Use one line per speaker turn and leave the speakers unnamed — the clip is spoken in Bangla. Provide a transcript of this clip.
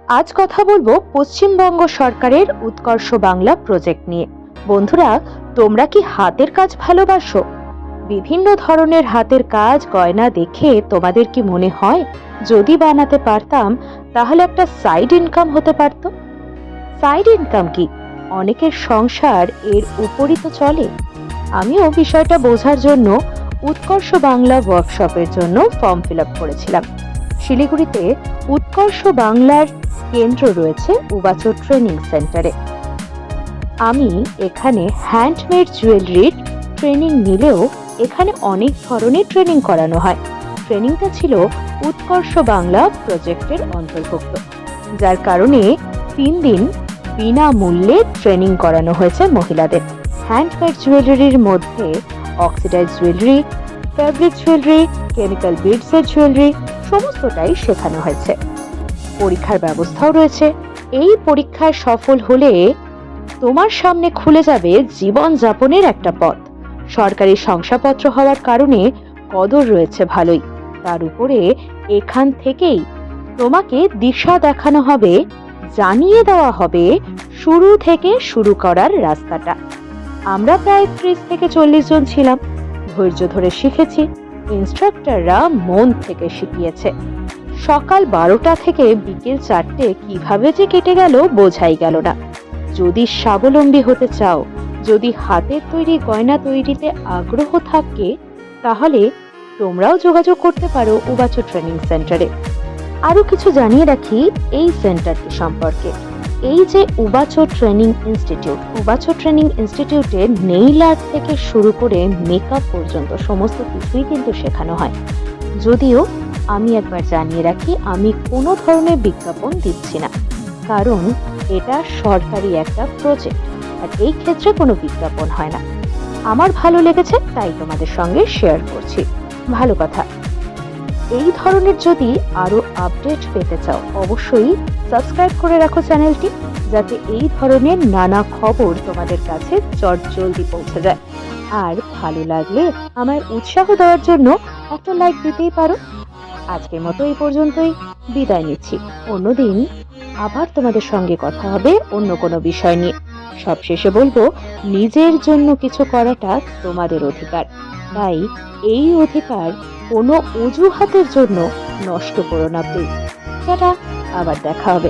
আজ কথা বলবো পশ্চিমবঙ্গ সরকারের উৎকর্ষ বাংলা প্রজেক্ট নিয়ে। বন্ধুরা, তোমরা কি হাতের কাজ ভালোবাসো? বিভিন্ন ধরনের হাতের কাজ গয়না দেখে তোমাদের কি মনে হয় যদি বানাতে পারতাম তাহলে একটা সাইড ইনকাম হতে পারত? সাইড ইনকাম কি? অনেকের সংসার এর উপরই তো চলে। আমিও বিষয়টা বোঝার জন্য উৎকর্ষ বাংলা ওয়ার্কশপের জন্য ফর্ম ফিল আপ করেছিলাম। শিলিগুড়িতে উৎকর্ষ বাংলার কেন্দ্র রয়েছে উবাচর ট্রেনিং সেন্টারে। আমি এখানে হ্যান্ডমেড জুয়েলারির ট্রেনিং নিলেও এখানে অনেক ধরনের ট্রেনিং করানো হয়। ট্রেনিংটা ছিল উৎকর্ষ বাংলা প্রজেক্টের অন্তর্ভুক্ত, যার কারণে 3 দিন বিনামূল্যে ট্রেনিং করানো হয়েছে মহিলাদের। হ্যান্ডমেড জুয়েলারির মধ্যে oxidise jewellery, fabric jewellery, chemical বিডসের জুয়েলারি সমস্তটাই শেখানো হয়েছে। পরীক্ষার ব্যবস্থাও রয়েছে। এই পরীক্ষায় সফল হলে তোমার সামনে খুলে যাবে জীবন যাপনের একটা পথ। সরকারি শংসাপত্র হওয়ার কারণে কদর রয়েছে ভালোই। তার উপরে এখান থেকেই তোমাকে দিশা দেখানো হবে, জানিয়ে দেওয়া হবে শুরু থেকে শুরু করার রাস্তাটা। আমরা প্রায় 30 থেকে 40 জন ছিলাম। ধৈর্য ধরে শিখেছি। ইনস্ট্রাক্টররা মন থেকে শিখিয়েছে। সকাল 12টা থেকে বিকেল 4টে কিভাবে যে কেটে গেল বোঝাই গেল না। যদি স্বাবলম্বী হতে চাও, যদি হাতের তৈরি গয়না তৈরিতে আগ্রহ থাকে, তাহলে তোমরাও যোগাযোগ করতে পারো উবাচর ট্রেনিং সেন্টারে। আরো কিছু জানিয়ে রাখি এই সেন্টারটি সম্পর্কে। এই যে উবাচর ট্রেনিং ইনস্টিটিউটে নেইল আর্ট থেকে শুরু করে মেকআপ পর্যন্ত সমস্ত কিছুই কিন্তু শেখানো হয়। যদিও আমি একবার জানিয়ে রাখি, আমি কোনো ধরনের বিজ্ঞাপন দিচ্ছি না, কারণ এটা সরকারি একটা প্রজেক্ট, আর এই ক্ষেত্রে কোনো বিজ্ঞাপন হয় না। আমার ভালো লেগেছে তাই তোমাদের সঙ্গে শেয়ার করছি। ভালো কথা। এই ধরনের যদি আরো আপডেট পেতে চাও, অবশ্যই সাবস্ক্রাইব করে রাখো চ্যানেলটি, যাতে এই ধরনের নানা খবর তোমাদের কাছে চটজলদি পৌঁছে যায়। আর ভালো লাগলে আমায় উৎসাহ দেওয়ার জন্য একটা লাইক দিতেই পারো। আজকের মতো এই পর্যন্তই, বিদায় নিচ্ছি। অন্যদিন আবার তোমাদের সঙ্গে কথা হবে অন্য কোনো বিষয় নিয়ে। সবশেষে বলবো, নিজের জন্য কিছু করাটা তোমাদের অধিকার, তাই এই অধিকার কোনো অজুহাতের জন্য নষ্ট করো না প্লিজ। টাটা, আবার দেখা হবে।